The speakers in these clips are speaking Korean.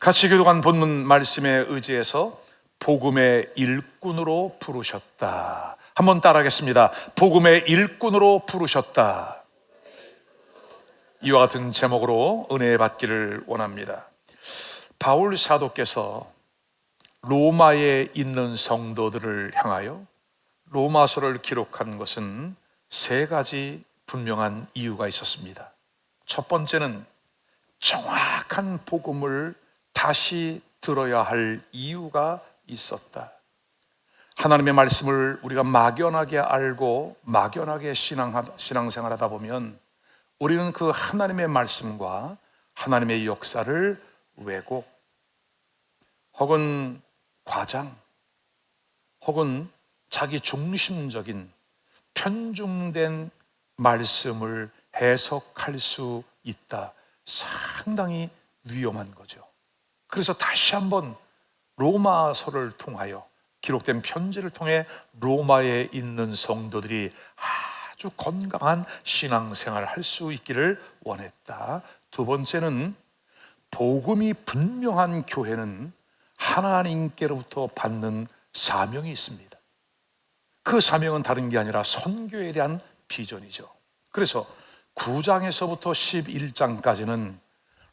같이 교독한 본문 말씀에 의지해서 복음의 일꾼으로 부르셨다. 한번 따라하겠습니다. 복음의 일꾼으로 부르셨다. 이와 같은 제목으로 은혜 받기를 원합니다. 바울 사도께서 로마에 있는 성도들을 향하여 로마서를 기록한 것은 세 가지 분명한 이유가 있었습니다. 첫 번째는 정확한 복음을 다시 들어야 할 이유가 있었다. 하나님의 말씀을 우리가 막연하게 알고 막연하게 신앙생활하다 보면 우리는 그 하나님의 말씀과 하나님의 역사를 왜곡 혹은 과장 혹은 자기 중심적인 편중된 말씀을 해석할 수 있다. 상당히 위험한 거죠. 그래서 다시 한번 로마서를 통하여 기록된 편지를 통해 로마에 있는 성도들이 아주 건강한 신앙생활을 할 수 있기를 원했다. 두 번째는 복음이 분명한 교회는 하나님께로부터 받는 사명이 있습니다. 그 사명은 다른 게 아니라 선교에 대한 비전이죠. 그래서 9장에서부터 11장까지는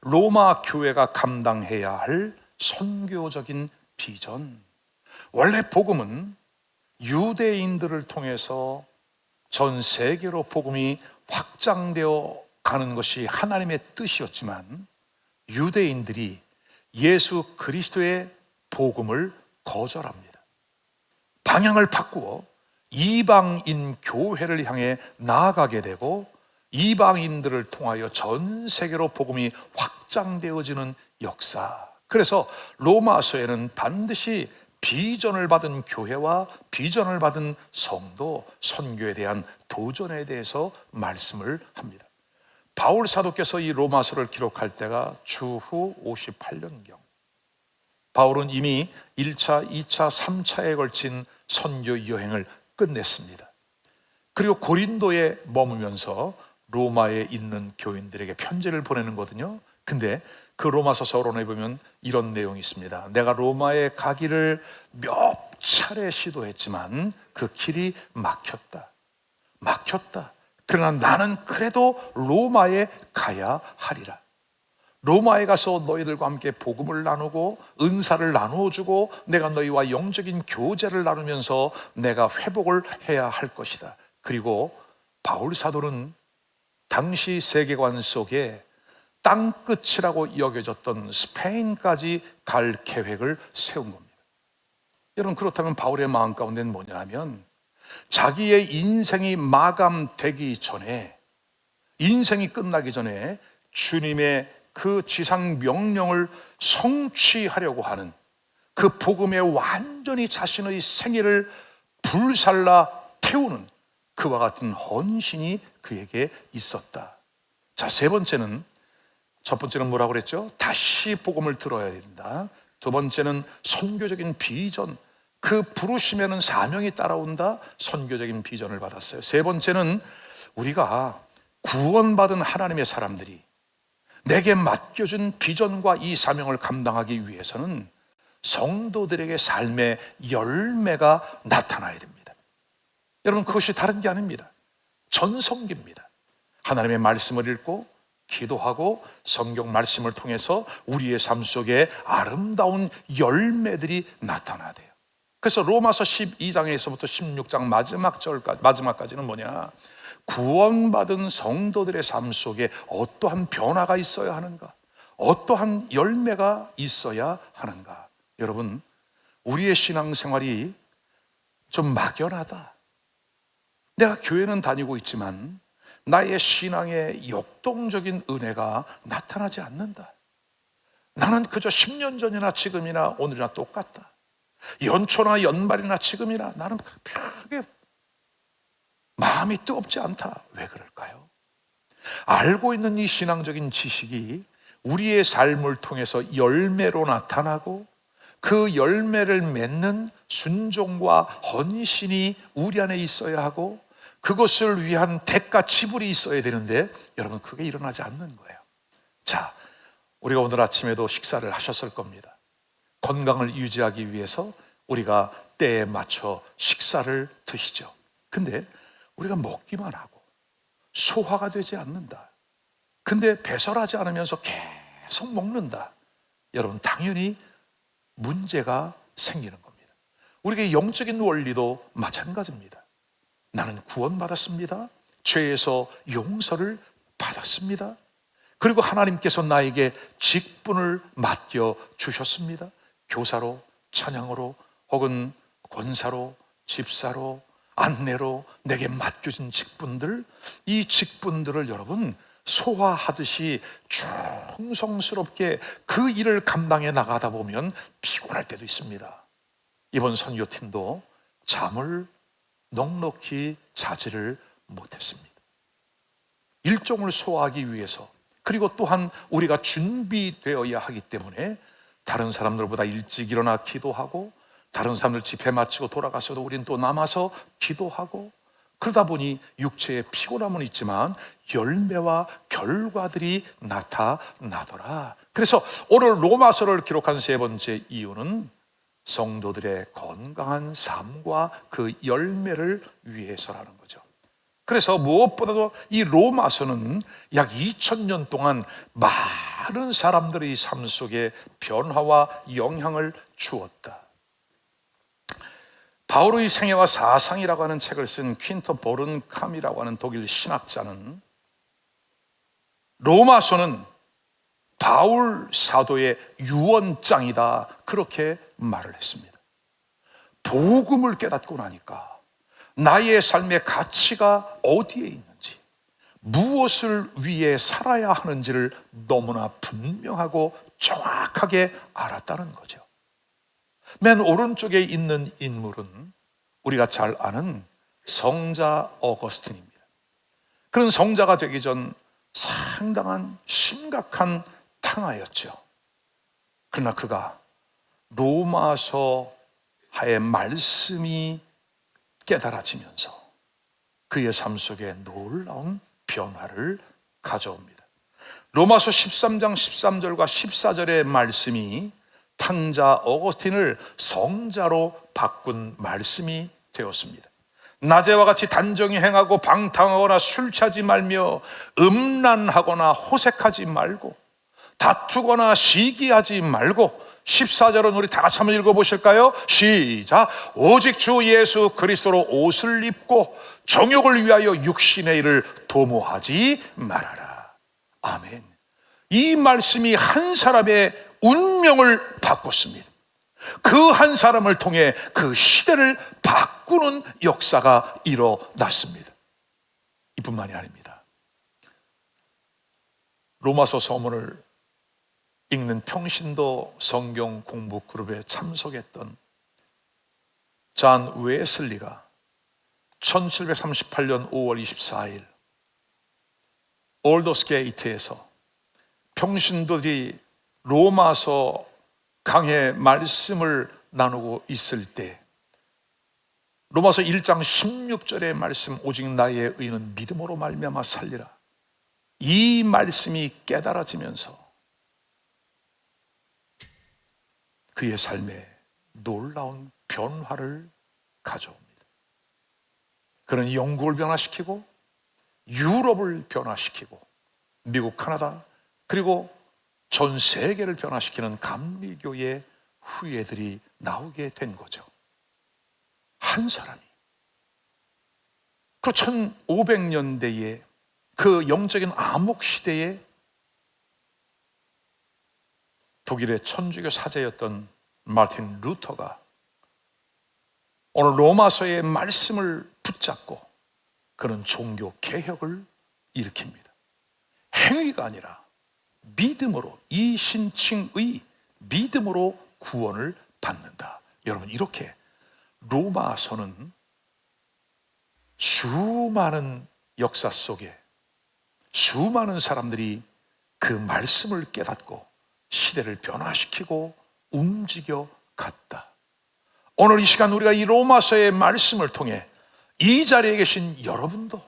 로마 교회가 감당해야 할 선교적인 비전. 원래 복음은 유대인들을 통해서 전 세계로 복음이 확장되어 가는 것이 하나님의 뜻이었지만 유대인들이 예수 그리스도의 복음을 거절합니다. 방향을 바꾸어 이방인 교회를 향해 나아가게 되고 이방인들을 통하여 전 세계로 복음이 확장되어지는 역사. 그래서 로마서에는 반드시 비전을 받은 교회와 비전을 받은 성도, 선교에 대한 도전에 대해서 말씀을 합니다. 바울 사도께서 이 로마서를 기록할 때가 주후 58년경. 바울은 이미 1차, 2차, 3차에 걸친 선교 여행을 끝냈습니다. 그리고 고린도에 머무면서 로마에 있는 교인들에게 편지를 보내는 거거든요. 근데 그 로마서 서론에 보면 이런 내용이 있습니다. 내가 로마에 가기를 몇 차례 시도했지만 그 길이 막혔다. 그러나 나는 그래도 로마에 가야 하리라. 로마에 가서 너희들과 함께 복음을 나누고 은사를 나누어주고 내가 너희와 영적인 교제를 나누면서 내가 회복을 해야 할 것이다. 그리고 바울 사도는 당시 세계관 속에 땅끝이라고 여겨졌던 스페인까지 갈 계획을 세운 겁니다. 여러분, 그렇다면 바울의 마음 가운데는 뭐냐 하면 자기의 인생이 마감되기 전에, 인생이 끝나기 전에 주님의 그 지상 명령을 성취하려고 하는 그 복음에 완전히 자신의 생애를 불살라 태우는 그와 같은 헌신이 그에게 있었다. 자, 첫 번째는 뭐라고 그랬죠? 다시 복음을 들어야 된다. 두 번째는 선교적인 비전, 그 부르심에는 사명이 따라온다. 선교적인 비전을 받았어요. 세 번째는 우리가 구원받은 하나님의 사람들이 내게 맡겨준 비전과 이 사명을 감당하기 위해서는 성도들에게 삶의 열매가 나타나야 됩니다. 여러분, 그것이 다른 게 아닙니다. 전성기입니다. 하나님의 말씀을 읽고 기도하고 성경 말씀을 통해서 우리의 삶 속에 아름다운 열매들이 나타나야 돼요. 그래서 로마서 12장에서부터 16장 마지막까지는 뭐냐? 구원받은 성도들의 삶 속에 어떠한 변화가 있어야 하는가? 어떠한 열매가 있어야 하는가? 여러분, 우리의 신앙생활이 좀 막연하다. 내가 교회는 다니고 있지만 나의 신앙의 역동적인 은혜가 나타나지 않는다. 나는 그저 10년 전이나 지금이나 오늘이나 똑같다. 연초나 연말이나 지금이나 나는 크게 마음이 뜨겁지 않다. 왜 그럴까요? 알고 있는 이 신앙적인 지식이 우리의 삶을 통해서 열매로 나타나고 그 열매를 맺는 순종과 헌신이 우리 안에 있어야 하고 그것을 위한 대가 지불이 있어야 되는데 여러분, 그게 일어나지 않는 거예요. 자, 우리가 오늘 아침에도 식사를 하셨을 겁니다. 건강을 유지하기 위해서 우리가 때에 맞춰 식사를 드시죠. 근데 우리가 먹기만 하고 소화가 되지 않는다. 근데 배설하지 않으면서 계속 먹는다. 여러분, 당연히 문제가 생기는 겁니다. 우리에게 영적인 원리도 마찬가지입니다. 나는 구원받았습니다. 죄에서 용서를 받았습니다. 그리고 하나님께서 나에게 직분을 맡겨 주셨습니다. 교사로, 찬양으로, 혹은 권사로, 집사로, 안내로 내게 맡겨진 직분들, 이 직분들을 여러분 소화하듯이 충성스럽게 그 일을 감당해 나가다 보면 피곤할 때도 있습니다. 이번 선교팀도 잠을 넉넉히 자지를 못했습니다. 일정을 소화하기 위해서, 그리고 또한 우리가 준비되어야 하기 때문에 다른 사람들보다 일찍 일어나 기도하고, 다른 사람들 집회 마치고 돌아가서도 우리는 또 남아서 기도하고, 그러다 보니 육체의 피곤함은 있지만 열매와 결과들이 나타나더라. 그래서 오늘 로마서를 기록한 세 번째 이유는 성도들의 건강한 삶과 그 열매를 위해서라는 거죠. 그래서 무엇보다도 이 로마서는 약 2000년 동안 많은 사람들의 삶 속에 변화와 영향을 주었다. 바울의 생애와 사상이라고 하는 책을 쓴 퀸터 보른캄이라고 하는 독일 신학자는 로마서는 바울 사도의 유언장이다, 그렇게 말을 했습니다. 복음을 깨닫고 나니까 나의 삶의 가치가 어디에 있는지, 무엇을 위해 살아야 하는지를 너무나 분명하고 정확하게 알았다는 거죠. 맨 오른쪽에 있는 인물은 우리가 잘 아는 성자 어거스틴입니다. 그런 성자가 되기 전 상당한 심각한 탕하였죠. 그러나 그가 로마서의 말씀이 깨달아지면서 그의 삶 속에 놀라운 변화를 가져옵니다. 로마서 13장 13절과 14절의 말씀이 탕자 어거스틴을 성자로 바꾼 말씀이 되었습니다. 낮에와 같이 단정히 행하고 방탕하거나 술 취하지 말며 음란하거나 호색하지 말고 다투거나 시기하지 말고, 14절은 우리 다 같이 한번 읽어보실까요? 시작. 오직 주 예수 그리스도로 옷을 입고 정욕을 위하여 육신의 일을 도모하지 말아라. 아멘. 이 말씀이 한 사람의 운명을 바꿨습니다. 그 한 사람을 통해 그 시대를 바꾸는 역사가 일어났습니다. 이뿐만이 아닙니다. 로마서 서문을 읽는 평신도 성경 공부 그룹에 참석했던 존 웨슬리가 1738년 5월 24일 올더스게이트에서 평신도들이 로마서 강해 말씀을 나누고 있을 때 로마서 1장 16절의 말씀, 오직 나의 의는 믿음으로 말미암아 살리라, 이 말씀이 깨달아지면서 그의 삶에 놀라운 변화를 가져옵니다. 그는 영국을 변화시키고 유럽을 변화시키고 미국, 카나다, 그리고 전 세계를 변화시키는 감리교의 후예들이 나오게 된 거죠. 한 사람이. 그 1500년대에 그 영적인 암흑 시대에 독일의 천주교 사제였던 마틴 루터가 오늘 로마서의 말씀을 붙잡고 그는 종교 개혁을 일으킵니다. 행위가 아니라 믿음으로, 이 신칭의 믿음으로 구원을 받는다. 여러분, 이렇게 로마서는 수많은 역사 속에 수많은 사람들이 그 말씀을 깨닫고 시대를 변화시키고 움직여 갔다. 오늘 이 시간 우리가 이 로마서의 말씀을 통해 이 자리에 계신 여러분도,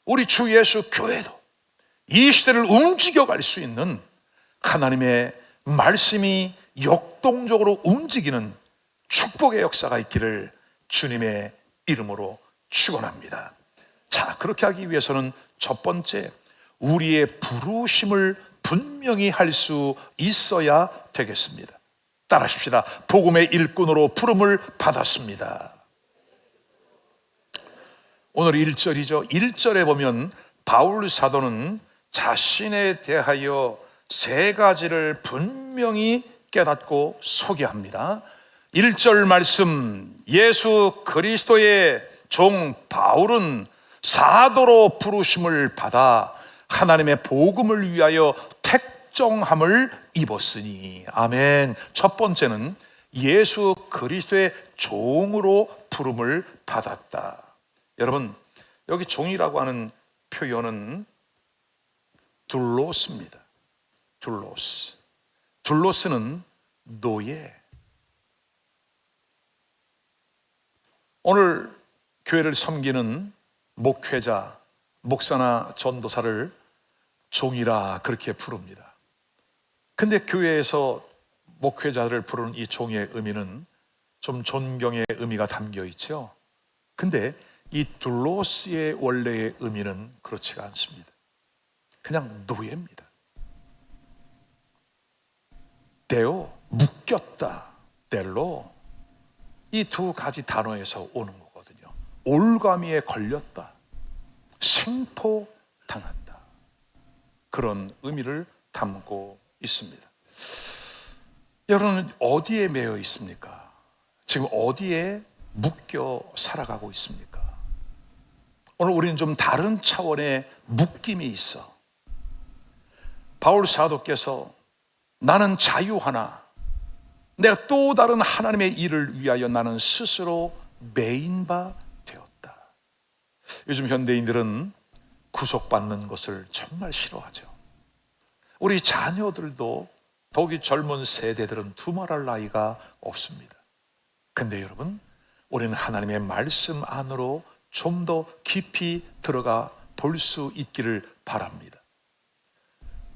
우리 주 예수 교회도 이 시대를 움직여 갈 수 있는 하나님의 말씀이 역동적으로 움직이는 축복의 역사가 있기를 주님의 이름으로 축원합니다. 자, 그렇게 하기 위해서는 첫 번째, 우리의 부르심을 분명히 할 수 있어야 되겠습니다. 따라하십시다. 복음의 일꾼으로 부름을 받았습니다. 오늘 1절이죠. 1절에 보면 바울 사도는 자신에 대하여 세 가지를 분명히 깨닫고 소개합니다. 1절 말씀, 예수 그리스도의 종 바울은 사도로 부르심을 받아 하나님의 복음을 위하여 택정함을 입었으니. 아멘. 첫 번째는 예수 그리스도의 종으로 부름을 받았다. 여러분, 여기 종이라고 하는 표현은 둘로스입니다. 둘로스. 둘로스는 노예. 오늘 교회를 섬기는 목회자, 목사나 전도사를 종이라 그렇게 부릅니다. 근데 교회에서 목회자들을 부르는 이 종의 의미는 좀 존경의 의미가 담겨 있죠. 근데 이 둘로스의 원래의 의미는 그렇지가 않습니다. 그냥 노예입니다. 데오, 묶였다. 델로, 이 두 가지 단어에서 오는 거거든요. 올가미에 걸렸다, 생포당한다, 그런 의미를 담고 있습니다. 여러분은 어디에 매여 있습니까? 지금 어디에 묶여 살아가고 있습니까? 오늘 우리는 좀 다른 차원의 묶임이 있어. 바울 사도께서 나는 자유하나 내가 또 다른 하나님의 일을 위하여 나는 스스로 매인 바 되었다. 요즘 현대인들은 구속받는 것을 정말 싫어하죠. 우리 자녀들도, 더욱이 젊은 세대들은 두말할 나이가 없습니다. 근데 여러분, 우리는 하나님의 말씀 안으로 좀 더 깊이 들어가 볼 수 있기를 바랍니다.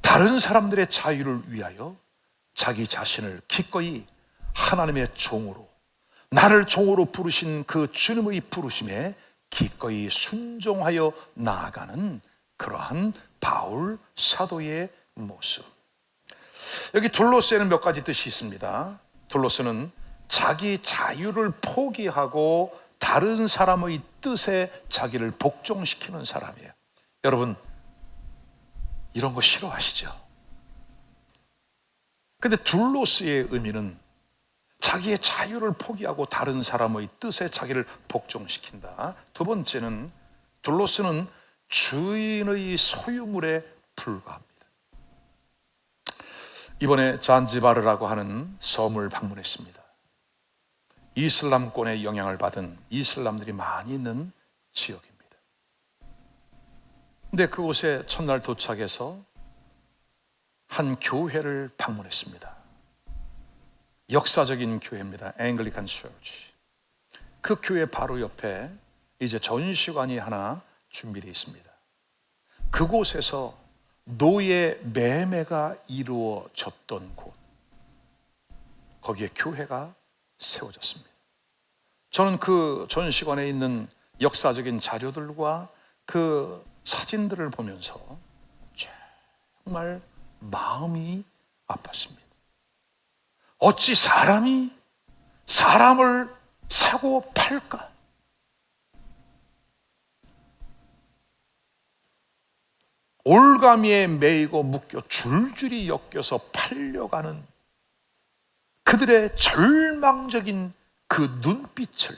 다른 사람들의 자유를 위하여 자기 자신을 기꺼이 하나님의 종으로, 나를 종으로 부르신 그 주님의 부르심에 기꺼이 순종하여 나아가는 그러한 바울 사도의 모습. 여기 둘로스에는 몇 가지 뜻이 있습니다. 둘로스는 자기 자유를 포기하고 다른 사람의 뜻에 자기를 복종시키는 사람이에요. 여러분, 이런 거 싫어하시죠? 근데 둘로스의 의미는 자기의 자유를 포기하고 다른 사람의 뜻에 자기를 복종시킨다. 두 번째는 둘로스는 주인의 소유물에 불과합니다. 이번에 잔지바르라고 하는 섬을 방문했습니다. 이슬람권의 영향을 받은 이슬람들이 많이 있는 지역입니다. 근데 그곳에 첫날 도착해서 한 교회를 방문했습니다. 역사적인 교회입니다. 앵글리칸 처치. 그 교회 바로 옆에 이제 전시관이 하나 준비되어 있습니다. 그곳에서 노예 매매가 이루어졌던 곳, 거기에 교회가 세워졌습니다. 저는 그 전시관에 있는 역사적인 자료들과 그 사진들을 보면서 정말 마음이 아팠습니다. 어찌 사람이 사람을 사고 팔까? 올가미에 매이고 묶여 줄줄이 엮여서 팔려가는 그들의 절망적인 그 눈빛을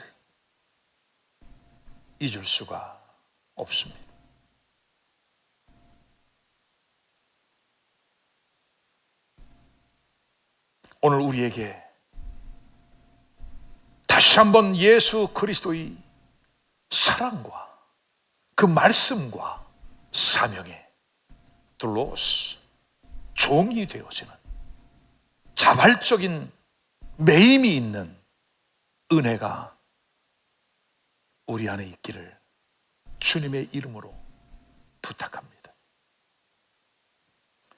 잊을 수가 없습니다. 오늘 우리에게 다시 한번 예수 그리스도의 사랑과 그 말씀과 사명에 둘로스, 종이 되어지는 자발적인 매임이 있는 은혜가 우리 안에 있기를 주님의 이름으로 부탁합니다.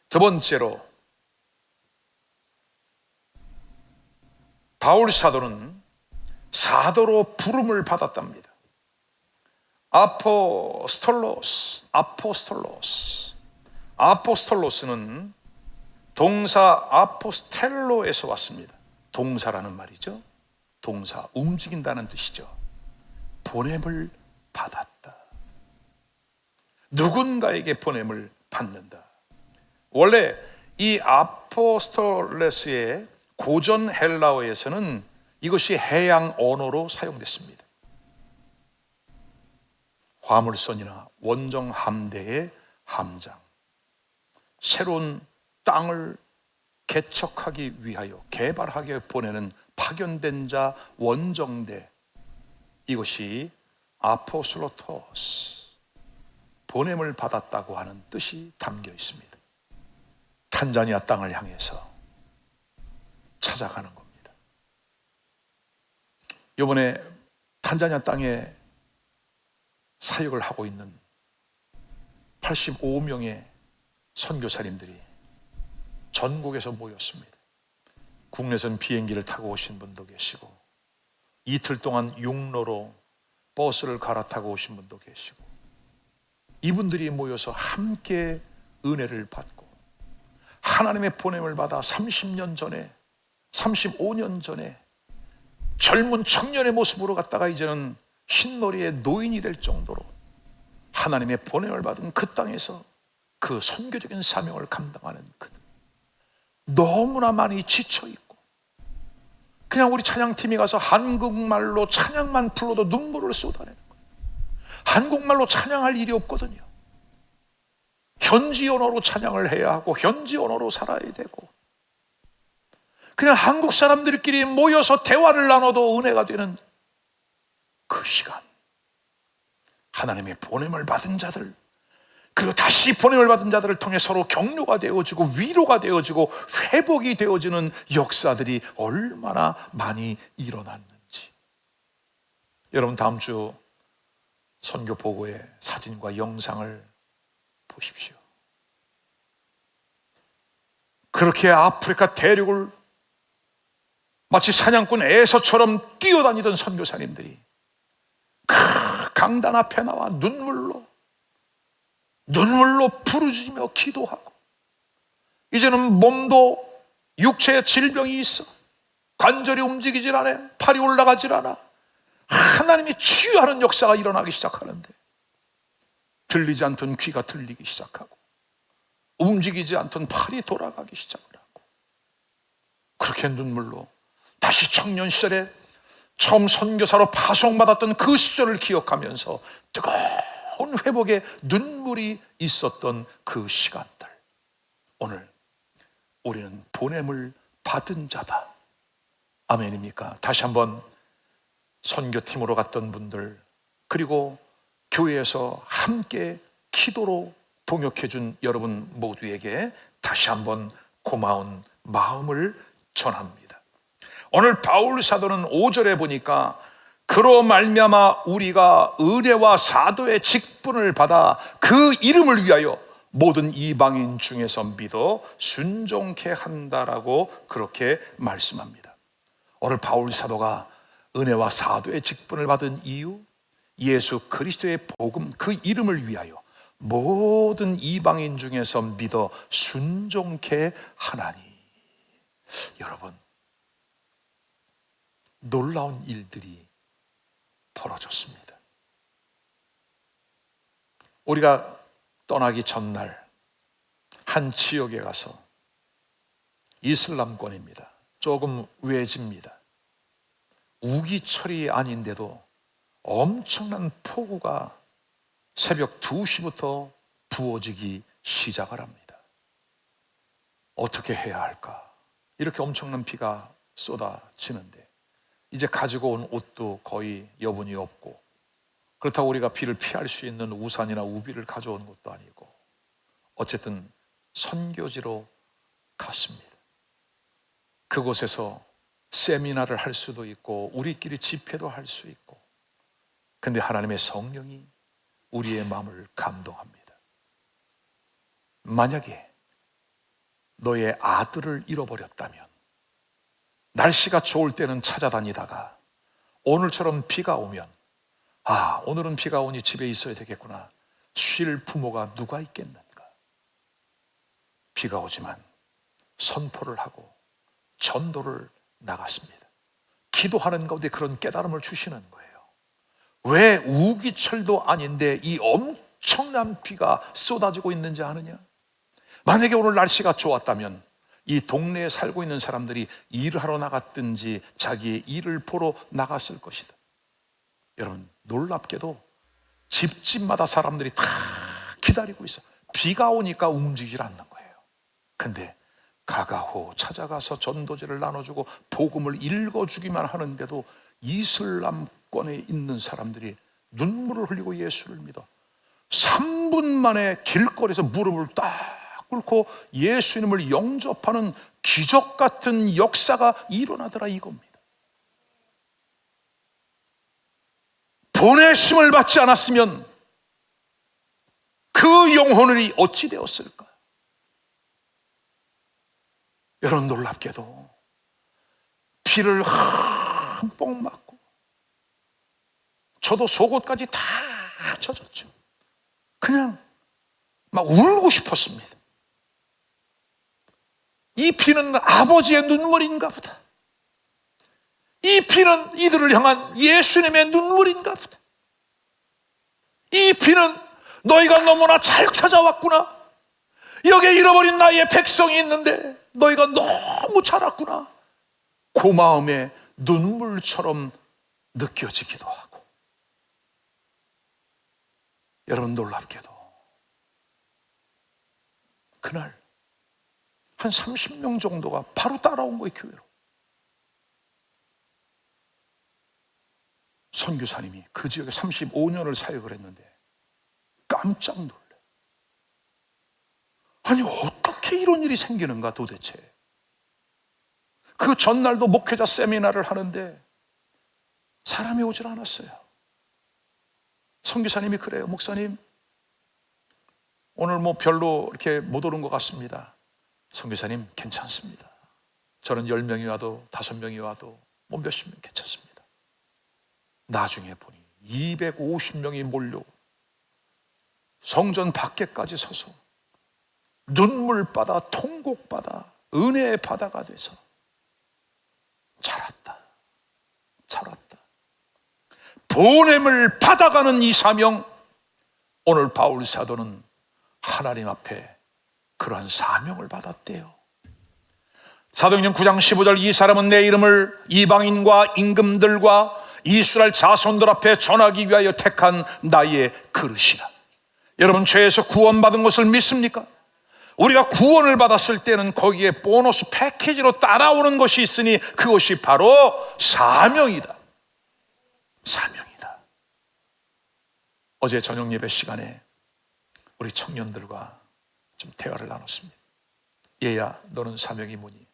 두 번째로 바울 사도는 사도로 부름을 받았답니다. 아포스톨로스는 동사 아포스텔로에서 왔습니다. 동사라는 말이죠. 동사, 움직인다는 뜻이죠. 보냄을 받았다. 누군가에게 보냄을 받는다. 원래 이 아포스톨레스의 고전 헬라어에서는 이것이 해양 언어로 사용됐습니다. 화물선이나 원정 함대의 함장, 새로운 땅을 개척하기 위하여 개발하게 보내는 파견된 자 원정대, 이것이 아포슬로토스, 보냄을 받았다고 하는 뜻이 담겨 있습니다. 탄자니아 땅을 향해서 찾아가는 겁니다. 이번에 탄자니아 땅에 사역을 하고 있는 85명의 선교사님들이 전국에서 모였습니다. 국내선 비행기를 타고 오신 분도 계시고, 이틀 동안 육로로 버스를 갈아타고 오신 분도 계시고, 이분들이 모여서 함께 은혜를 받고 하나님의 보냄을 받아 30년 전에, 35년 전에 젊은 청년의 모습으로 갔다가 이제는 흰머리의 노인이 될 정도로 하나님의 보냄을 받은 그 땅에서 그 선교적인 사명을 감당하는 그들, 너무나 많이 지쳐있고 그냥 우리 찬양팀이 가서 한국말로 찬양만 불러도 눈물을 쏟아내는 거예요. 한국말로 찬양할 일이 없거든요. 현지 언어로 찬양을 해야 하고 현지 언어로 살아야 되고, 그냥 한국 사람들끼리 모여서 대화를 나눠도 은혜가 되는 그 시간, 하나님의 보냄을 받은 자들, 그리고 다시 보냄을 받은 자들을 통해 서로 격려가 되어지고 위로가 되어지고 회복이 되어지는 역사들이 얼마나 많이 일어났는지. 여러분, 다음 주 선교 보고의 사진과 영상을 보십시오. 그렇게 아프리카 대륙을 마치 사냥꾼 에서처럼 뛰어다니던 선교사님들이 그 강단 앞에 나와 눈물로 부르짖으며 기도하고, 이제는 몸도 육체에 질병이 있어 관절이 움직이질 않아, 팔이 올라가질 않아. 하나님이 치유하는 역사가 일어나기 시작하는데, 들리지 않던 귀가 들리기 시작하고 움직이지 않던 팔이 돌아가기 시작을 하고, 그렇게 눈물로 다시 청년 시절에 처음 선교사로 파송받았던 그 시절을 기억하면서 뜨거운 회복의 눈물이 있었던 그 시간들, 오늘 우리는 보냄을 받은 자다. 아멘입니까? 다시 한번 선교팀으로 갔던 분들, 그리고 교회에서 함께 기도로 동역해준 여러분 모두에게 다시 한번 고마운 마음을 전합니다. 오늘 바울 사도는 5절에 보니까 그로 말미암아 우리가 은혜와 사도의 직분을 받아 그 이름을 위하여 모든 이방인 중에서 믿어 순종케 한다라고 그렇게 말씀합니다. 오늘 바울 사도가 은혜와 사도의 직분을 받은 이유, 예수 그리스도의 복음, 그 이름을 위하여 모든 이방인 중에서 믿어 순종케 하나니. 여러분, 놀라운 일들이 벌어졌습니다. 우리가 떠나기 전날 한 지역에 가서, 이슬람권입니다. 조금 외집니다. 우기철이 아닌데도 엄청난 폭우가 새벽 2시부터 부어지기 시작을 합니다. 어떻게 해야 할까? 이렇게 엄청난 비가 쏟아지는데 이제 가지고 온 옷도 거의 여분이 없고, 그렇다고 우리가 비를 피할 수 있는 우산이나 우비를 가져오는 것도 아니고, 어쨌든 선교지로 갔습니다. 그곳에서 세미나를 할 수도 있고 우리끼리 집회도 할 수 있고, 근데 하나님의 성령이 우리의 마음을 감동합니다. 만약에 너의 아들을 잃어버렸다면 날씨가 좋을 때는 찾아다니다가 오늘처럼 비가 오면 오늘은 비가 오니 집에 있어야 되겠구나, 쉴 부모가 누가 있겠는가. 비가 오지만 선포를 하고 전도를 나갔습니다. 기도하는 가운데 그런 깨달음을 주시는 거예요. 왜 우기철도 아닌데 이 엄청난 비가 쏟아지고 있는지 아느냐? 만약에 오늘 날씨가 좋았다면 이 동네에 살고 있는 사람들이 일을 하러 나갔든지 자기의 일을 보러 나갔을 것이다. 여러분, 놀랍게도 집집마다 사람들이 다 기다리고 있어. 비가 오니까 움직이질 않는 거예요. 근데 가가호 찾아가서 전도제를 나눠주고 복음을 읽어주기만 하는데도 이슬람권에 있는 사람들이 눈물을 흘리고 예수를 믿어 3분 만에 길거리에서 무릎을 딱 꿇고 예수님을 영접하는 기적 같은 역사가 일어나더라, 이겁니다. 보내심을 받지 않았으면 그 영혼이 어찌 되었을까? 여러분, 놀랍게도 비를 흠뻑 맞고 저도 속옷까지 다 젖었죠. 그냥 막 울고 싶었습니다. 이 비는 아버지의 눈물인가 보다. 이 비는 이들을 향한 예수님의 눈물인가 보다. 이 비는 너희가 너무나 잘 찾아왔구나. 여기에 잃어버린 나의 백성이 있는데 너희가 너무 잘 왔구나. 그 마음에 눈물처럼 느껴지기도 하고. 여러분, 놀랍게도 그날 한 30명 정도가 바로 따라온 거예요, 교회로. 선교사님이 그 지역에 35년을 사역을 했는데 깜짝 놀래. 아니, 어떻게 이런 일이 생기는가 도대체. 그 전날도 목회자 세미나를 하는데 사람이 오질 않았어요. 선교사님이 그래요. 목사님, 오늘 별로 이렇게 못 오는 것 같습니다. 선교사님, 괜찮습니다. 저는 10명이 와도 5명이 와도 몇십 명 괜찮습니다. 나중에 보니 250명이 몰려 성전 밖에까지 서서 눈물바다, 통곡바다, 은혜의 바다가 돼서 잘 왔다, 잘 왔다. 보냄을 받아가는 이 사명, 오늘 바울 사도는 하나님 앞에 그러한 사명을 받았대요. 사도행전 9장 15절, 이 사람은 내 이름을 이방인과 임금들과 이스라엘 자손들 앞에 전하기 위하여 택한 나의 그릇이라. 여러분, 죄에서 구원받은 것을 믿습니까? 우리가 구원을 받았을 때는 거기에 보너스 패키지로 따라오는 것이 있으니 그것이 바로 사명이다. 사명이다. 어제 저녁 예배 시간에 우리 청년들과 좀 대화를 나눴습니다. 얘야, 너는 사명이 뭐니?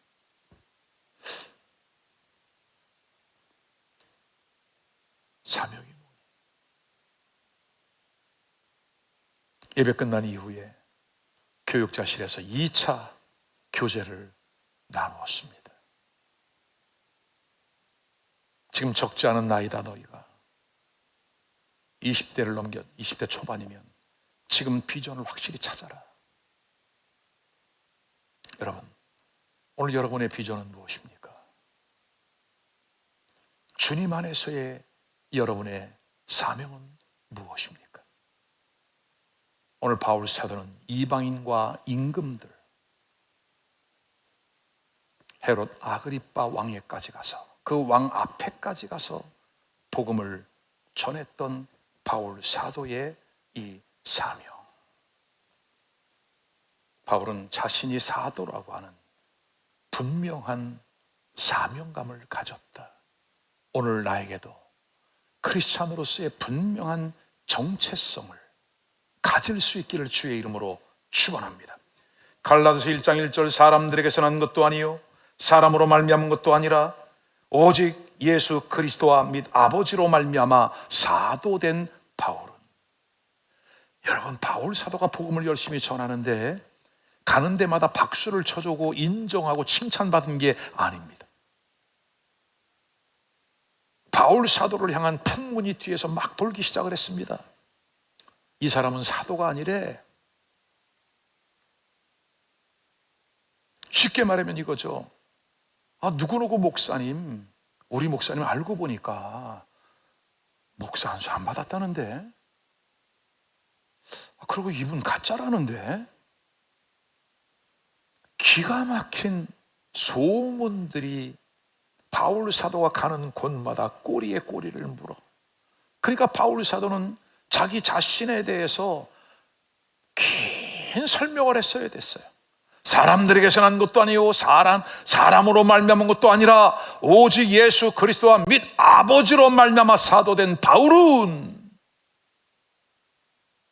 사명이 뭐니? 예배 끝난 이후에 교육자실에서 2차 교재를 나누었습니다. 지금 적지 않은 나이다. 너희가 20대를 넘겨 20대 초반이면 지금 비전을 확실히 찾아라. 여러분, 오늘 여러분의 비전은 무엇입니까? 주님 안에서의 여러분의 사명은 무엇입니까? 오늘 바울 사도는 이방인과 임금들, 헤롯 아그리빠 왕에까지 가서 그 왕 앞에까지 가서 복음을 전했던 바울 사도의 이 사명. 바울은 자신이 사도라고 하는 분명한 사명감을 가졌다. 오늘 나에게도 크리스찬으로서의 분명한 정체성을 가질 수 있기를 주의 이름으로 축원합니다. 갈라디아서 1장 1절, 사람들에게서 난 것도 아니요 사람으로 말미암은 것도 아니라 오직 예수 그리스도와 및 아버지로 말미암아 사도된 바울은. 여러분, 바울 사도가 복음을 열심히 전하는데 가는 데마다 박수를 쳐주고 인정하고 칭찬받은 게 아닙니다. 바울 사도를 향한 풍문이 뒤에서 막 돌기 시작을 했습니다. 이 사람은 사도가 아니래. 쉽게 말하면 이거죠. 누구누구 목사님, 우리 목사님 알고 보니까 목사 안수 안 받았다는데, 그리고 이분 가짜라는데. 기가 막힌 소문들이 바울 사도가 가는 곳마다 꼬리에 꼬리를 물어. 그러니까 바울 사도는 자기 자신에 대해서 긴 설명을 했어야 됐어요. 사람들에게서 난 것도 아니고 사람으로 말미암은 것도 아니라 오직 예수 그리스도와 및 아버지로 말미암아 사도된 바울은.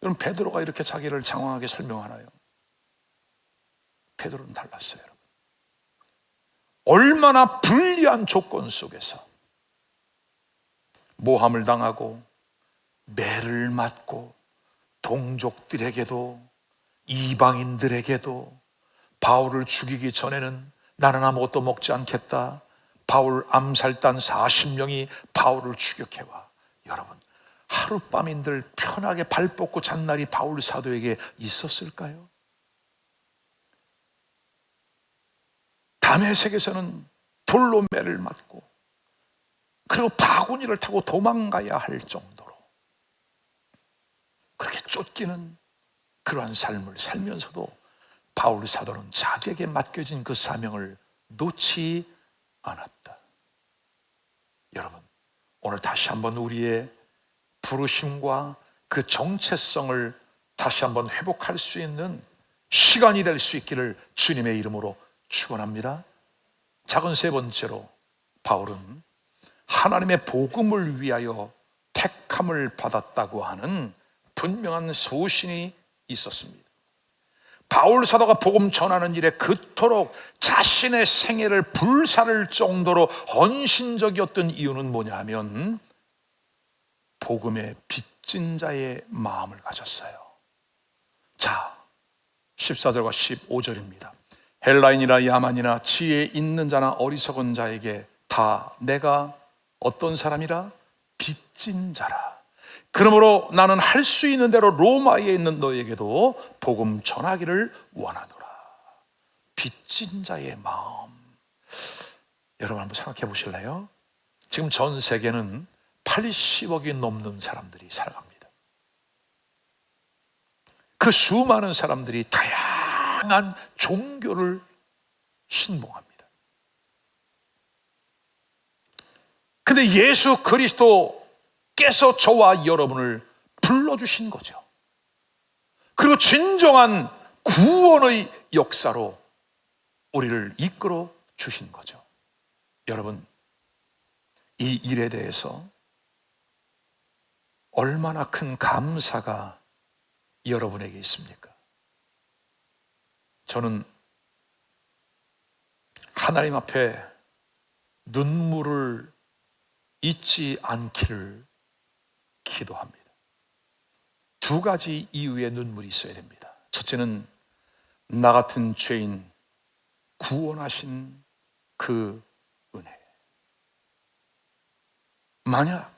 그럼 베드로가 이렇게 자기를 장황하게 설명하나요? 베드로는 달랐어요. 여러분. 얼마나 불리한 조건 속에서 모함을 당하고 매를 맞고 동족들에게도 이방인들에게도 바울을 죽이기 전에는 나는 아무것도 먹지 않겠다. 바울 암살단 40명이 바울을 추격해와. 여러분, 하룻밤인들 편하게 발 뻗고 잔 날이 바울 사도에게 있었을까요? 다메섹에서는 돌로 매를 맞고 그리고 바구니를 타고 도망가야 할 정도로 그렇게 쫓기는 그러한 삶을 살면서도 바울 사도는 자기에게 맡겨진 그 사명을 놓지 않았다. 여러분, 오늘 다시 한번 우리의 부르심과 그 정체성을 다시 한번 회복할 수 있는 시간이 될 수 있기를 주님의 이름으로 축원합니다. 작은 세 번째로 바울은 하나님의 복음을 위하여 택함을 받았다고 하는 분명한 소신이 있었습니다. 바울 사도가 복음 전하는 일에 그토록 자신의 생애를 불사를 정도로 헌신적이었던 이유는 뭐냐 하면 복음의 빚진 자의 마음을 가졌어요. 자, 14절과 15절입니다. 헬라인이나 야만이나 지혜 있는 자나 어리석은 자에게 다 내가 어떤 사람이라? 빚진 자라. 그러므로 나는 할 수 있는 대로 로마에 있는 너에게도 복음 전하기를 원하노라. 빚진 자의 마음. 여러분 한번 생각해 보실래요? 지금 전 세계는 80억이 넘는 사람들이 살아갑니다. 그 수많은 사람들이 다양한 종교를 신봉합니다. 근데 예수 그리스도께서 저와 여러분을 불러주신 거죠. 그리고 진정한 구원의 역사로 우리를 이끌어 주신 거죠. 여러분, 이 일에 대해서 얼마나 큰 감사가 여러분에게 있습니까? 저는 하나님 앞에 눈물을 잊지 않기를 기도합니다. 두 가지 이유의 눈물이 있어야 됩니다. 첫째는 나 같은 죄인 구원하신 그 은혜. 만약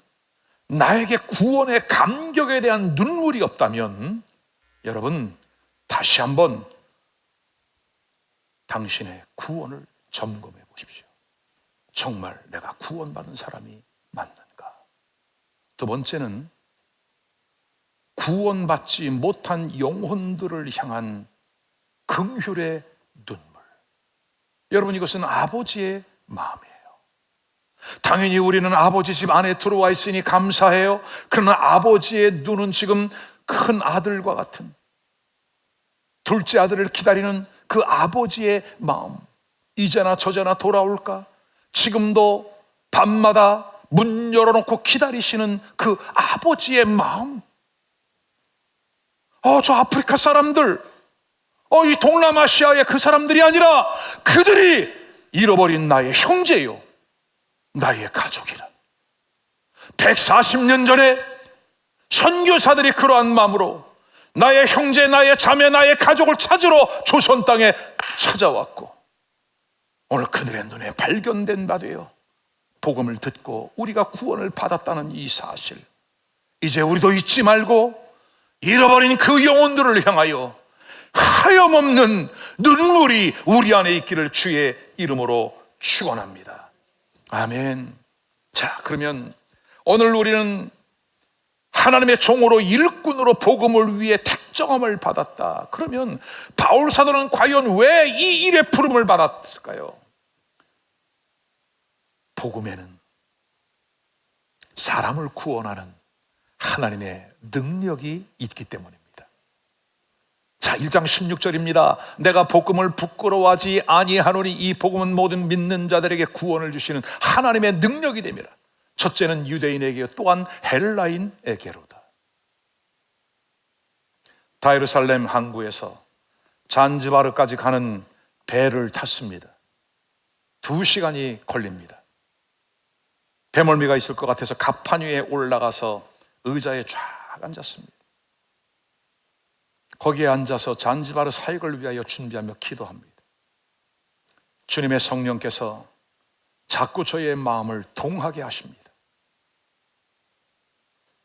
나에게 구원의 감격에 대한 눈물이 없다면 여러분 다시 한번 당신의 구원을 점검해 보십시오. 정말 내가 구원받은 사람이 맞는가? 두 번째는 구원받지 못한 영혼들을 향한 긍휼의 눈물. 여러분, 이것은 아버지의 마음이에요. 당연히 우리는 아버지 집 안에 들어와 있으니 감사해요. 그러나 아버지의 눈은 지금 큰 아들과 같은 둘째 아들을 기다리는 그 아버지의 마음. 이제나 저제나 돌아올까? 지금도 밤마다 문 열어놓고 기다리시는 그 아버지의 마음. 저 아프리카 사람들, 이 동남아시아의 그 사람들이 아니라 그들이 잃어버린 나의 형제요, 나의 가족이라. 140년 전에 선교사들이 그러한 마음으로 나의 형제, 나의 자매, 나의 가족을 찾으러 조선 땅에 찾아왔고 오늘 그들의 눈에 발견된 바 되어 복음을 듣고 우리가 구원을 받았다는 이 사실, 이제 우리도 잊지 말고 잃어버린 그 영혼들을 향하여 하염없는 눈물이 우리 안에 있기를 주의 이름으로 축원합니다. 아멘. 자, 그러면 오늘 우리는 하나님의 종으로 일꾼으로 복음을 위해 택정함을 받았다. 그러면 바울 사도는 과연 왜 이 일의 부름을 받았을까요? 복음에는 사람을 구원하는 하나님의 능력이 있기 때문입니다. 자, 1장 16절입니다. 내가 복음을 부끄러워하지 아니하노니 이 복음은 모든 믿는 자들에게 구원을 주시는 하나님의 능력이 됩니다. 첫째는 유대인에게, 또한 헬라인에게로다. 다예루살렘 항구에서 잔지바르까지 가는 배를 탔습니다. 2시간이 걸립니다. 배멀미가 있을 것 같아서 갑판 위에 올라가서 의자에 쫙 앉았습니다. 거기에 앉아서 잔지바르 사역을 위하여 준비하며 기도합니다. 주님의 성령께서 자꾸 저의 마음을 동하게 하십니다.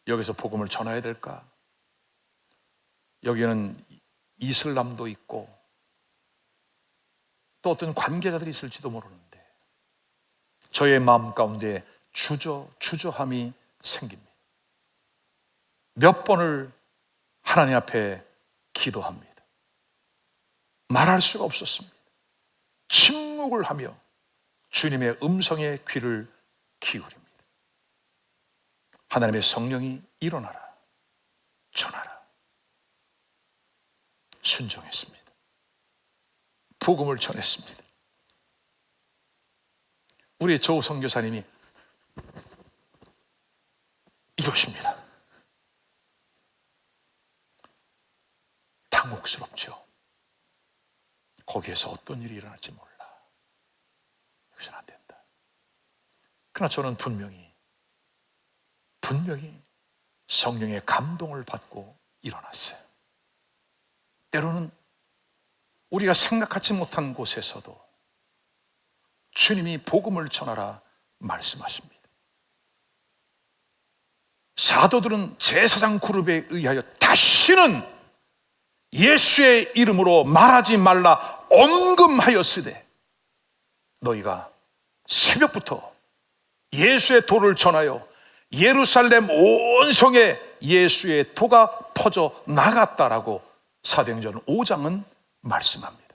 여기서 복음을 전해야 될까? 여기는 이슬람도 있고 또 어떤 관계자들이 있을지도 모르는데 저의 마음 가운데 주저함이 생깁니다. 몇 번을 하나님 앞에 기도합니다. 말할 수가 없었습니다. 침묵을 하며 주님의 음성에 귀를 기울입니다. 하나님의 성령이 일어나라, 전하라. 순종했습니다. 복음을 전했습니다. 우리 조 선교사님이 이것입니다. 당혹스럽죠. 거기에서 어떤 일이 일어날지 몰라. 여기서는 안 된다. 그러나 저는 분명히 성령의 감동을 받고 일어났어요. 때로는 우리가 생각하지 못한 곳에서도 주님이 복음을 전하라 말씀하십니다. 사도들은 제사장 그룹에 의하여 다시는 예수의 이름으로 말하지 말라 엄금하였으되 너희가 새벽부터 예수의 도를 전하여 예루살렘 온 성에 예수의 도가 퍼져 나갔다라고 사도행전 5장은 말씀합니다.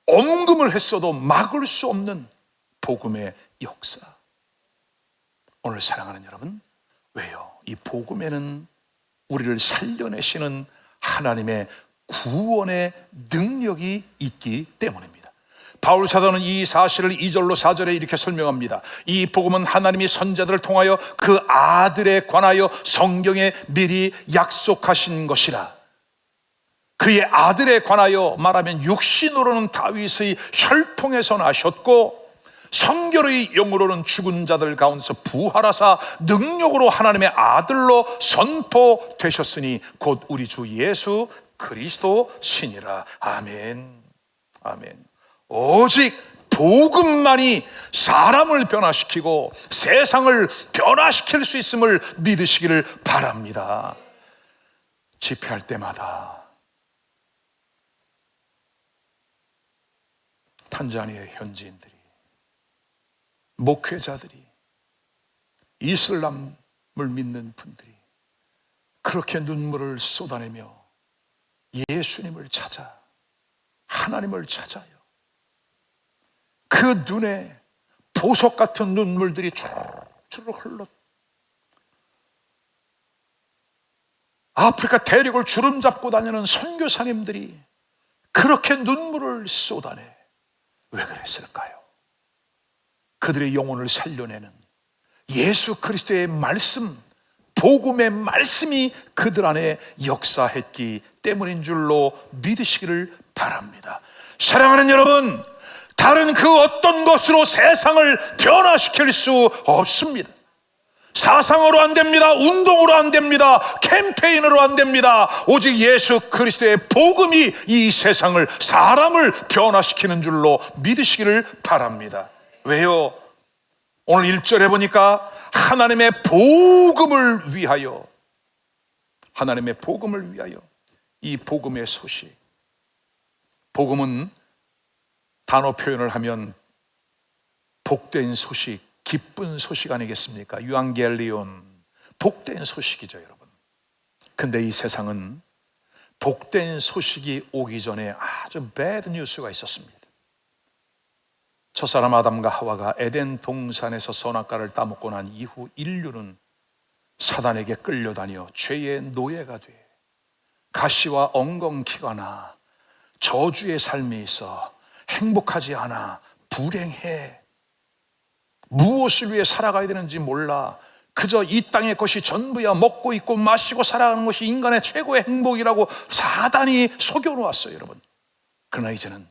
엄금을 했어도 막을 수 없는 복음의 역사. 오늘 사랑하는 여러분, 왜요? 이 복음에는 우리를 살려내시는 하나님의 구원의 능력이 있기 때문입니다. 바울 사도는 이 사실을 2절로 4절에 이렇게 설명합니다. 이 복음은 하나님이 선자들을 통하여 그 아들에 관하여 성경에 미리 약속하신 것이라. 그의 아들에 관하여 말하면 육신으로는 다윗의 혈통에서 나셨고 성결의 영으로는 죽은 자들 가운데서 부활하사 능력으로 하나님의 아들로 선포되셨으니 곧 우리 주 예수 그리스도시니라. 아멘. 아멘. 오직 복음만이 사람을 변화시키고 세상을 변화시킬 수 있음을 믿으시기를 바랍니다. 집회할 때마다 탄자니아의 현지인들이, 목회자들이, 이슬람을 믿는 분들이 그렇게 눈물을 쏟아내며 예수님을 찾아, 하나님을 찾아요. 그 눈에 보석 같은 눈물들이 주르륵 흘러 아프리카 대륙을 주름 잡고 다니는 선교사님들이 그렇게 눈물을 쏟아내. 왜 그랬을까요? 그들의 영혼을 살려내는 예수 그리스도의 말씀, 복음의 말씀이 그들 안에 역사했기 때문인 줄로 믿으시기를 바랍니다. 사랑하는 여러분, 다른 그 어떤 것으로 세상을 변화시킬 수 없습니다. 사상으로 안 됩니다. 운동으로 안 됩니다. 캠페인으로 안 됩니다. 오직 예수 그리스도의 복음이 이 세상을, 사람을 변화시키는 줄로 믿으시기를 바랍니다. 왜요? 오늘 1절에 보니까 하나님의 복음을 위하여, 하나님의 복음을 위하여, 이 복음의 소식. 복음은 단어 표현을 하면 복된 소식, 기쁜 소식 아니겠습니까? 유앙겔리온, 복된 소식이죠, 여러분. 근데 이 세상은 복된 소식이 오기 전에 아주 배드 뉴스가 있었습니다. 첫사람 아담과 하와가 에덴 동산에서 선악과를 따먹고 난 이후 인류는 사단에게 끌려다녀 죄의 노예가 돼 가시와 엉겅퀴가 나 저주의 삶에 있어 행복하지 않아 불행해. 무엇을 위해 살아가야 되는지 몰라. 그저 이 땅의 것이 전부야. 먹고 입고 마시고 살아가는 것이 인간의 최고의 행복이라고 사단이 속여놓았어요, 여러분. 그러나 이제는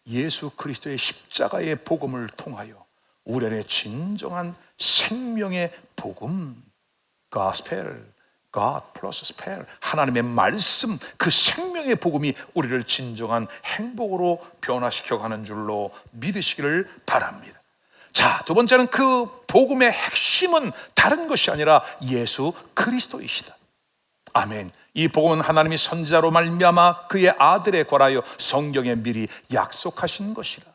예수 그리스도의 십자가의 복음을 통하여 우리 안에 진정한 생명의 복음, gospel, God plus spell, 하나님의 말씀, 그 생명의 복음이 우리를 진정한 행복으로 변화시켜가는 줄로 믿으시기를 바랍니다. 자, 두 번째는 그 복음의 핵심은 다른 것이 아니라 예수 그리스도이시다. 아멘. 이 복음은 하나님이 선지자로 말미암아 그의 아들에 관하여 성경에 미리 약속하신 것이라.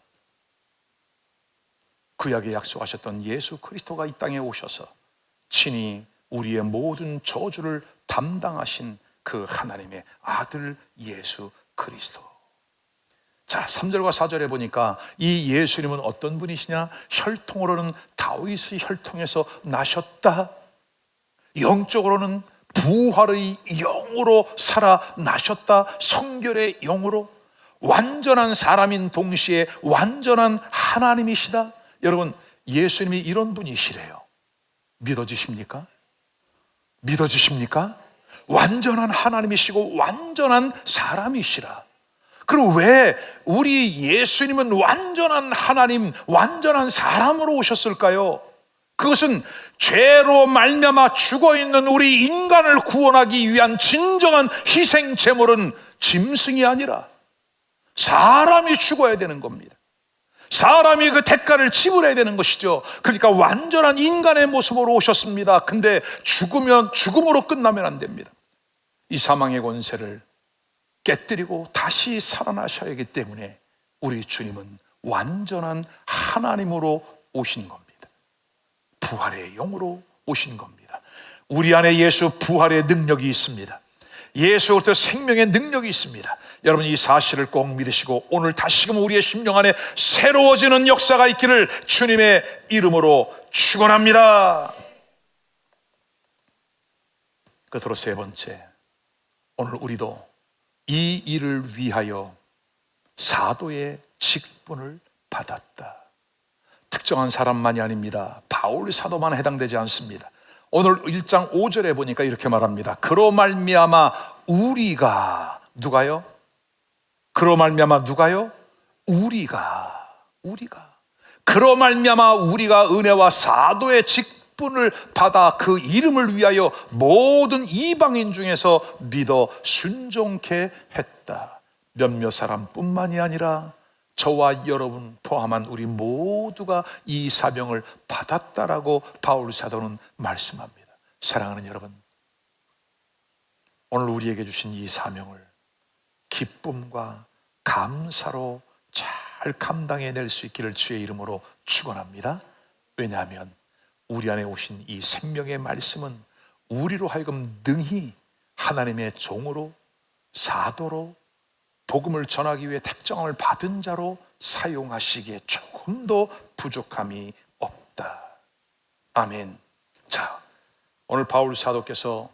구약에 약속하셨던 예수 그리스도가 이 땅에 오셔서 친히 우리의 모든 저주를 담당하신 그 하나님의 아들 예수 그리스도. 자, 3절과 4절에 보니까 이 예수님은 어떤 분이시냐? 혈통으로는 다윗의 혈통에서 나셨다. 영적으로는 부활의 영으로 살아나셨다. 성결의 영으로 완전한 사람인 동시에 완전한 하나님이시다. 여러분, 예수님이 이런 분이시래요. 믿어지십니까? 믿어지십니까? 완전한 하나님이시고 완전한 사람이시라. 그럼 왜 우리 예수님은 완전한 하나님, 완전한 사람으로 오셨을까요? 그것은 죄로 말미암아 죽어있는 우리 인간을 구원하기 위한 진정한 희생 제물은 짐승이 아니라 사람이 죽어야 되는 겁니다. 사람이 그 대가를 지불해야 되는 것이죠. 그러니까 완전한 인간의 모습으로 오셨습니다. 근데 죽으면 죽음으로 끝나면 안 됩니다. 이 사망의 권세를 깨뜨리고 다시 살아나셔야 하기 때문에 우리 주님은 완전한 하나님으로 오신 겁니다. 부활의 영으로 오신 겁니다. 우리 안에 예수 부활의 능력이 있습니다. 예수로부터 생명의 능력이 있습니다. 여러분, 이 사실을 꼭 믿으시고 오늘 다시금 우리의 심령 안에 새로워지는 역사가 있기를 주님의 이름으로 축원합니다. 끝으로 세 번째, 오늘 우리도 이 일을 위하여 사도의 직분을 받았다. 특정한 사람만이 아닙니다. 바울 사도만 해당되지 않습니다. 오늘 1장 5절에 보니까 이렇게 말합니다. 그로 말미암아 우리가, 누가요? 그로 말미암아 누가요? 우리가 그로 말미암아 우리가 은혜와 사도의 직분을 받아 그 이름을 위하여 모든 이방인 중에서 믿어 순종케 했다. 몇몇 사람뿐만이 아니라 저와 여러분 포함한 우리 모두가 이 사명을 받았다라고 바울 사도는 말씀합니다. 사랑하는 여러분, 오늘 우리에게 주신 이 사명을 기쁨과 감사로 잘 감당해낼 수 있기를 주의 이름으로 축원합니다. 왜냐하면 우리 안에 오신 이 생명의 말씀은 우리로 하여금 능히 하나님의 종으로, 사도로, 복음을 전하기 위해 택정을 받은 자로 사용하시기에 조금도 부족함이 없다. 아멘. 자, 오늘 바울 사도께서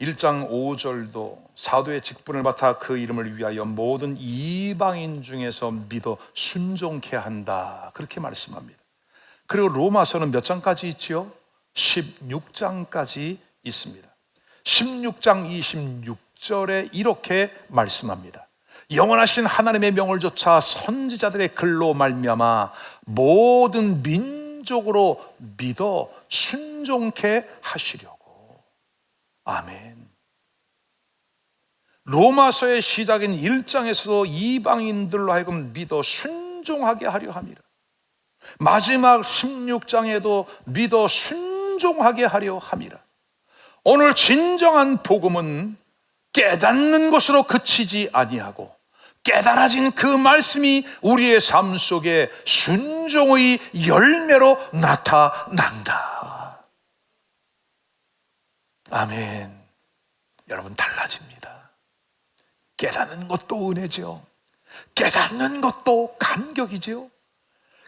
1장 5절도 사도의 직분을 맡아 그 이름을 위하여 모든 이방인 중에서 믿어 순종케 한다, 그렇게 말씀합니다. 그리고 로마서는 몇 장까지 있지요? 16장까지 있습니다. 16장 26절에 이렇게 말씀합니다. 영원하신 하나님의 명을 조차 선지자들의 글로 말미암아 모든 민족으로 믿어 순종케 하시려고. 아멘. 로마서의 시작인 1장에서도 이방인들로 하여금 믿어 순종하게 하려 함이라. 마지막 16장에도 믿어 순종하게 하려 함이라. 오늘 진정한 복음은 깨닫는 것으로 그치지 아니하고 깨달아진 그 말씀이 우리의 삶 속에 순종의 열매로 나타난다. 아멘. 여러분, 달라집니다. 깨닫는 것도 은혜죠. 깨닫는 것도 감격이죠.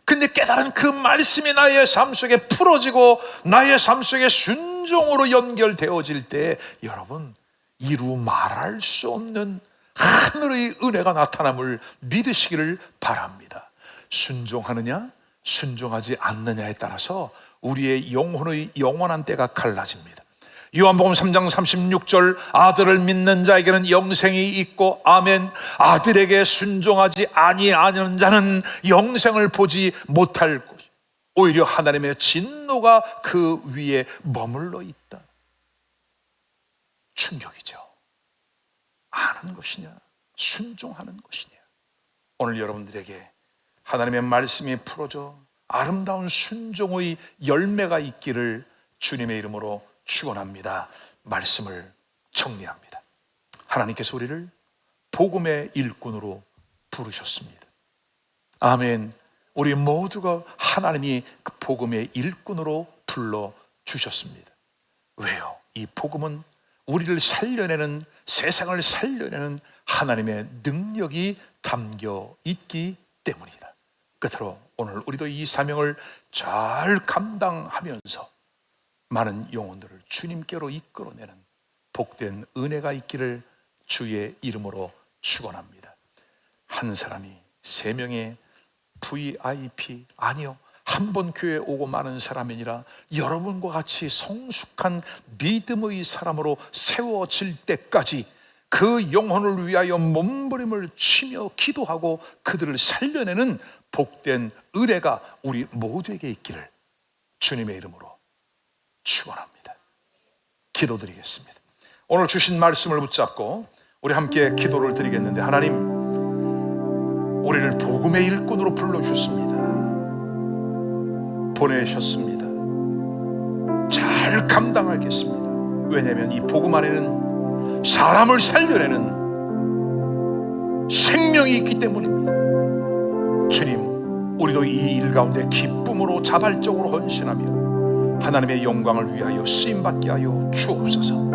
근데 깨달은 그 말씀이 나의 삶 속에 풀어지고 나의 삶 속에 순종으로 연결되어질 때 여러분, 이루 말할 수 없는 하늘의 은혜가 나타남을 믿으시기를 바랍니다. 순종하느냐 순종하지 않느냐에 따라서 우리의 영혼의 영원한 때가 갈라집니다. 요한복음 3장 36절, 아들을 믿는 자에게는 영생이 있고 아멘, 아들에게 순종하지 아니하는 자는 영생을 보지 못할 것, 오히려 하나님의 진노가 그 위에 머물러 있다. 충격이죠. 아는 것이냐 순종하는 것이냐. 오늘 여러분들에게 하나님의 말씀이 풀어져 아름다운 순종의 열매가 있기를 주님의 이름으로 축원합니다. 말씀을 정리합니다. 하나님께서 우리를 복음의 일꾼으로 부르셨습니다. 아멘. 우리 모두가 하나님이 그 복음의 일꾼으로 불러주셨습니다. 왜요? 이 복음은 우리를 살려내는, 세상을 살려내는 하나님의 능력이 담겨 있기 때문이다. 끝으로 오늘 우리도 이 사명을 잘 감당하면서 많은 영혼들을 주님께로 이끌어내는 복된 은혜가 있기를 주의 이름으로 축원합니다. 한 사람이 3명의 VIP, 아니요, 한 번 교회에 오고 마는 사람이 아니라 여러분과 같이 성숙한 믿음의 사람으로 세워질 때까지 그 영혼을 위하여 몸부림을 치며 기도하고 그들을 살려내는 복된 은혜가 우리 모두에게 있기를 주님의 이름으로 축원합니다. 기도드리겠습니다. 오늘 주신 말씀을 붙잡고 우리 함께 기도를 드리겠는데, 하나님, 우리를 복음의 일꾼으로 불러주셨습니다. 보내셨습니다. 잘 감당하겠습니다. 왜냐하면 이 복음 안에는 사람을 살려내는 생명이 있기 때문입니다. 주님, 우리도 이 일 가운데 기쁨으로 자발적으로 헌신하며 하나님의 영광을 위하여 쓰임받게 하여 주옵소서.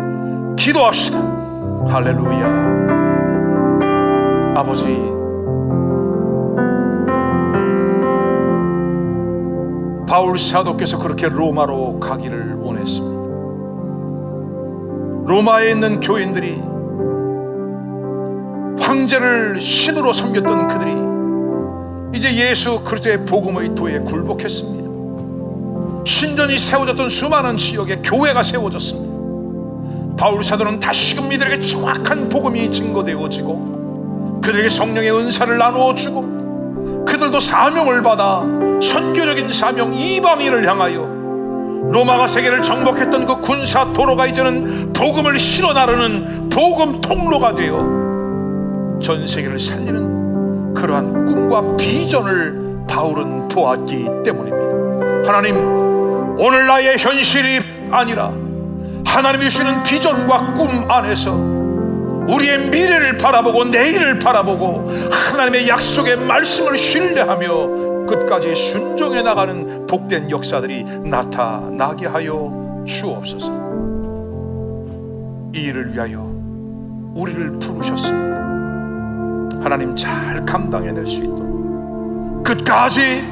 기도합시다. 할렐루야. 아버지, 바울 사도께서 그렇게 로마로 가기를 원했습니다. 로마에 있는 교인들이, 황제를 신으로 섬겼던 그들이 이제 예수 그리스도의 복음의 도에 굴복했습니다. 신전이 세워졌던 수많은 지역에 교회가 세워졌습니다. 바울 사도는 다시금 이들에게 정확한 복음이 증거되어지고 그들에게 성령의 은사를 나누어주고 그들도 사명을 받아 선교적인 사명, 이방인을 향하여 로마가 세계를 정복했던 그 군사 도로가 이제는 복음을 실어 나르는 복음 통로가 되어 전 세계를 살리는 그러한 꿈과 비전을 바울은 보았기 때문입니다. 하나님, 오늘 나의 현실이 아니라 하나님이 주시는 비전과 꿈 안에서 우리의 미래를 바라보고 내일을 바라보고 하나님의 약속의 말씀을 신뢰하며 끝까지 순종해 나가는 복된 역사들이 나타나게 하여 주옵소서. 이 일을 위하여 우리를 부르셨습니다. 하나님, 잘 감당해낼 수 있도록 끝까지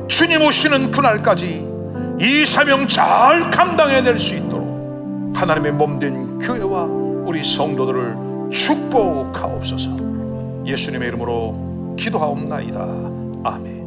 주님 오시는 그날까지 이 사명 잘 감당해낼 수 있도록 하나님의 몸된 교회와 우리 성도들을 축복하옵소서. 예수님의 이름으로 기도하옵나이다. 아멘.